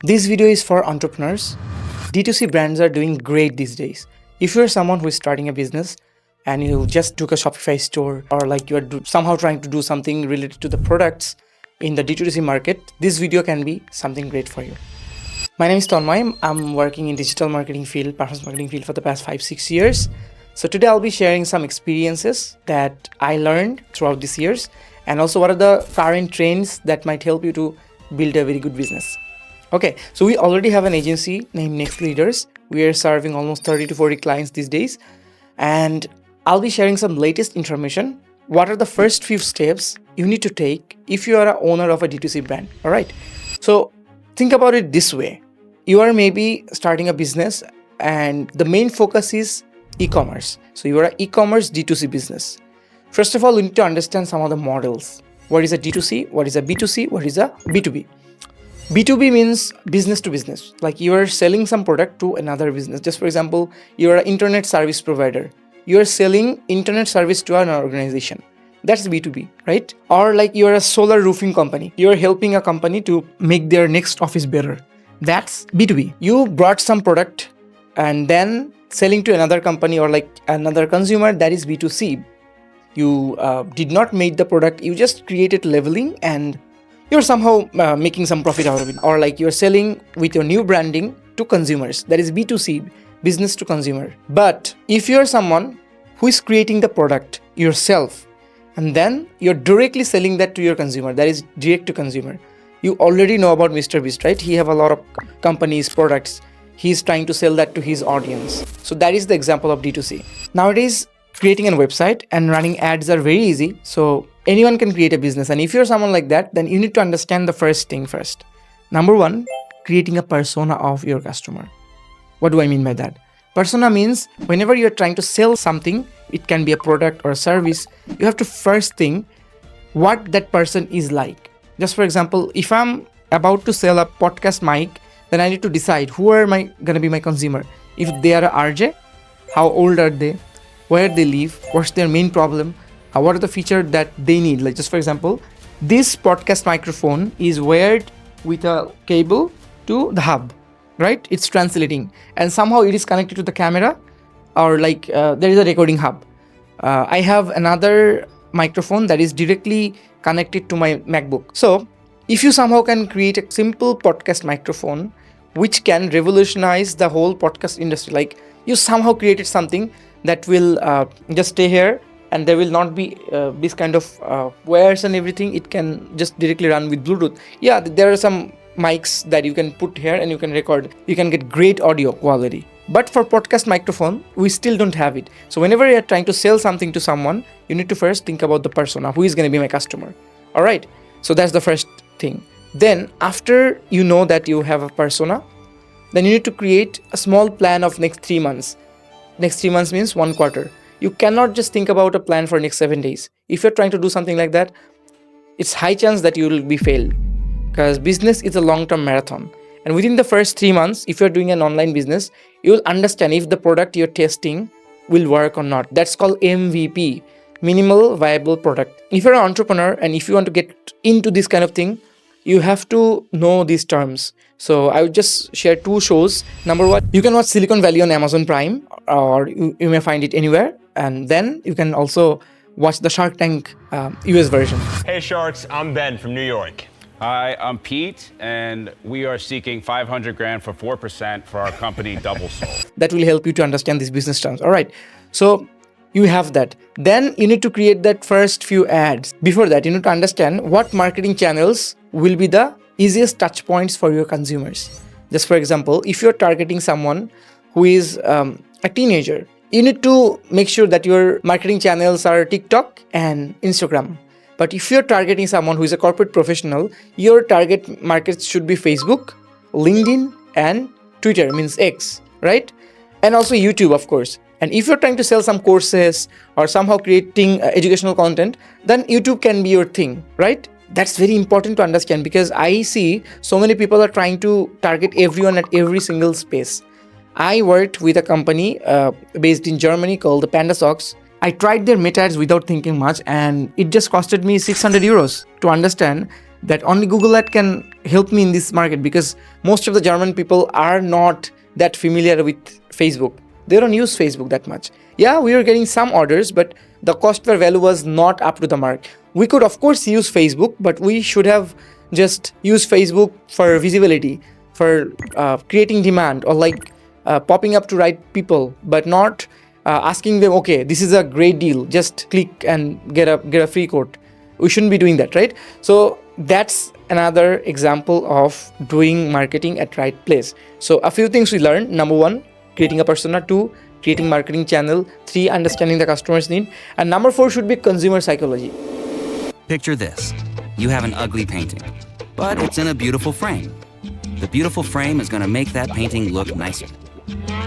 This video is for entrepreneurs. D2C brands are doing great these days. If you're someone who is starting a business and you just took a Shopify store or like you're somehow trying to do something related to the products in the D2C market, this video can be something great for you. My name is Tanmoy. I'm working in digital marketing field, performance marketing field for the past 5-6 years. So today I'll be sharing some experiences that I learned throughout these years and also what are the current trends that might help you to build a very good business. Okay, so we already have an agency named Next Leaders. We are serving almost 30 to 40 clients these days. And I'll be sharing some latest information. What are the first few steps you need to take if you are an owner of a D2C brand? All right. So think about it this way. You are maybe starting a business and the main focus is e-commerce. So you are an e-commerce D2C business. First of all, you need to understand some of the models. What is a D2C? What is a B2C? What is a B2B? B2B means business to business. Like you are selling some product to another business. Just for example, you are an internet service provider. You are selling internet service to an organization. That's B2B, right? Or like you are a solar roofing company. You are helping a company to make their next office better. That's B2B. You brought some product and then selling to another company or like another consumer, that is B2C. You did not make the product, you just created labeling and you're somehow making some profit out of it. Or like you're selling with your new branding to consumers, that is B2C, business to consumer. But if you're someone who is creating the product yourself and then you're directly selling that to your consumer, that is direct to consumer. You already know about Mr. Beast, right? He have a lot of companies, products. He's trying to sell that to his audience. So that is the example of D2C. Nowadays, creating a website and running ads are very easy. So anyone can create a business. And if you're someone like that, then you need to understand the first thing first. Number one, creating a persona of your customer. What do I mean by that? Persona means whenever you're trying to sell something, it can be a product or a service, you have to first think what that person is like. Just for example, if I'm about to sell a podcast mic, then I need to decide who are going to be my consumer. If they are a RJ, how old are they? Where they live? What's their main problem? What are the features that they need? Like just for example, this podcast microphone is wired with a cable to the hub, right? It's translating and somehow it is connected to the camera or like there is a recording hub. I have another microphone that is directly connected to my MacBook. So if you somehow can create a simple podcast microphone which can revolutionize the whole podcast industry, like you somehow created something that will just stay here and there will not be this kind of wires and everything. It can just directly run with Bluetooth. Yeah, there are some mics that you can put here and you can record. You can get great audio quality. But for podcast microphone, we still don't have it. So whenever you're trying to sell something to someone, you need to first think about the persona. Who is going to be my customer? All right. So that's the first thing. Then after you know that you have a persona, then you need to create a small plan of next 3 months. Next 3 months means 1 quarter. You cannot just think about a plan for next 7 days. If you're trying to do something like that, it's high chance that you will be failed because business is a long-term marathon. And within the first 3 months, if you're doing an online business, you will understand if the product you're testing will work or not. That's called MVP, minimal viable product. If you're an entrepreneur and if you want to get into this kind of thing, you have to know these terms. So I would just share 2 shows. Number one, you can watch Silicon Valley on Amazon Prime or you may find it anywhere. And then you can also watch the Shark Tank US version. Hey Sharks, I'm Ben from New York. Hi, I'm Pete, and we are seeking 500 grand for 4% for our company, Double Soul. That will help you to understand these business terms. All right. So you have that. Then you need to create that first few ads. Before that, you need to understand what marketing channels will be the easiest touch points for your consumers. Just for example, if you're targeting someone who is a teenager, you need to make sure that your marketing channels are TikTok and Instagram. But if you're targeting someone who is a corporate professional, your target markets should be Facebook, LinkedIn, and Twitter, means X, right? And also YouTube, of course. And if you're trying to sell some courses or somehow creating educational content, then YouTube can be your thing, right? That's very important to understand because I see so many people are trying to target everyone at every single space. I worked with a company based in Germany called the Panda Socks. I tried their meta ads without thinking much and it just costed me 600 euros to understand that only Google Ad can help me in this market, because most of the German people are not that familiar with Facebook. They don't use Facebook that much. Yeah, we were getting some orders, but the cost per value was not up to the mark. We could of course use Facebook, but we should have just used Facebook for visibility, for creating demand, or like popping up to right people, but not asking them, okay, this is a great deal, just click and get a free quote. We shouldn't be doing that, right? So that's another example of doing marketing at right place. So a few things we learned. Number 1, creating a persona. 2, creating marketing channel. 3, understanding the customer's need. And number 4 should be consumer psychology. Picture this. You have an ugly painting, but it's in a beautiful frame. The beautiful frame is going to make that painting look nicer.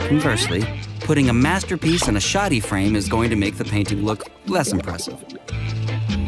Conversely, putting a masterpiece in a shoddy frame is going to make the painting look less impressive.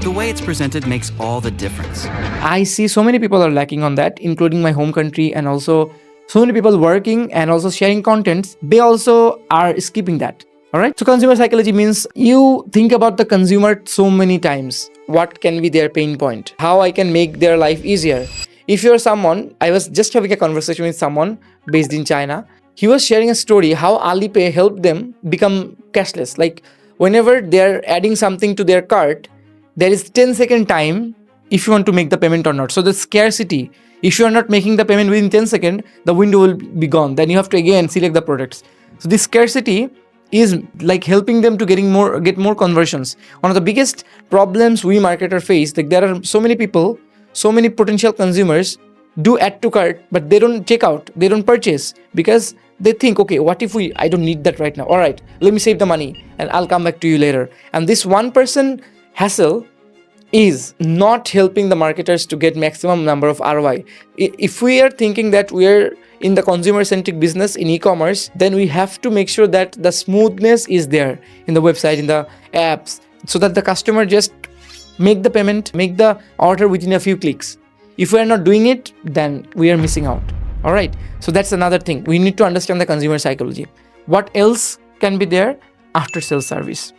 The way it's presented makes all the difference. I see so many people are lacking on that, including my home country, and also so many people working and also sharing contents. They also are skipping that. All right. So consumer psychology means you think about the consumer so many times. What can be their pain point? How I can make their life easier? If you're someone, I was just having a conversation with someone based in China. He was sharing a story how Alipay helped them become cashless. Like whenever they're adding something to their cart, there is 10-second time if you want to make the payment or not. So the scarcity, if you are not making the payment within 10 seconds, the window will be gone. Then you have to again select the products. So this scarcity is like helping them to get more conversions. One of the biggest problems we marketers face, like there are so many people, so many potential consumers do add to cart, but they don't check out, they don't purchase, because they think, okay, what if I don't need that right now? All right, let me save the money and I'll come back to you later. And this 1% hassle is not helping the marketers to get maximum number of ROI. If we are thinking that we are in the consumer-centric business in e-commerce, then we have to make sure that the smoothness is there in the website, in the apps, so that the customer just make the payment, make the order within a few clicks. If we are not doing it, then we are missing out. All right. So that's another thing. We need to understand the consumer psychology. What else can be there? After sales service.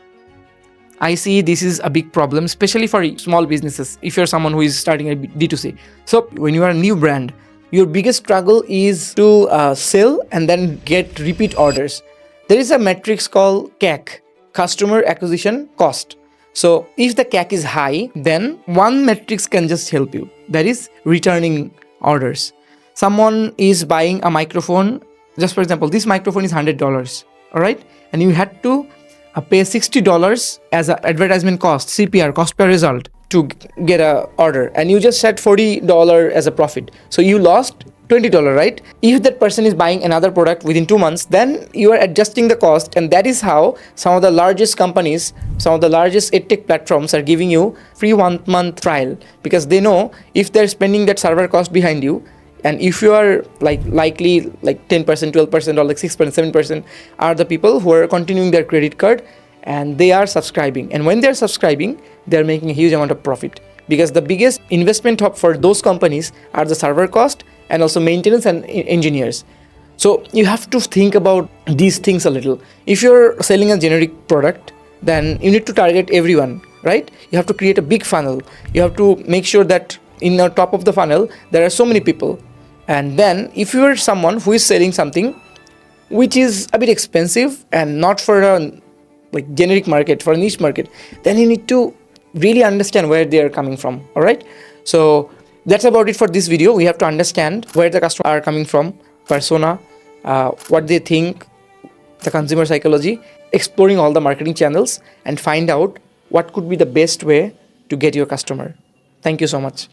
I see this is a big problem, especially for small businesses. If you're someone who is starting a D2C. So when you are a new brand, your biggest struggle is to sell and then get repeat orders. There is a matrix called CAC, Customer Acquisition Cost. So if the CAC is high, then one matrix can just help you. That is returning orders. Someone is buying a microphone. Just for example, this microphone is $100. All right. And you had to pay $60 as an advertisement cost, CPR, cost per result, to get an order. And you just set $40 as a profit. So you lost $20, right? If that person is buying another product within 2 months, then you are adjusting the cost. And that is how some of the largest companies, some of the largest edtech platforms are giving you free 1-month trial, because they know if they're spending that server cost behind you, and if you are likely 10%, 12%, or 6%, 7% are the people who are continuing their credit card and they are subscribing. And when they're subscribing, they're making a huge amount of profit, because the biggest investment for those companies are the server cost and also maintenance and engineers. So you have to think about these things a little. If you're selling a generic product, then you need to target everyone, right? You have to create a big funnel. You have to make sure that in the top of the funnel, there are so many people. And then if you are someone who is selling something which is a bit expensive and not for a generic market, for a niche market, then you need to really understand where they are coming from. All right. So that's about it for this video. We have to understand where the customers are coming from, persona, what they think, the consumer psychology, exploring all the marketing channels, and find out what could be the best way to get your customer. Thank you so much.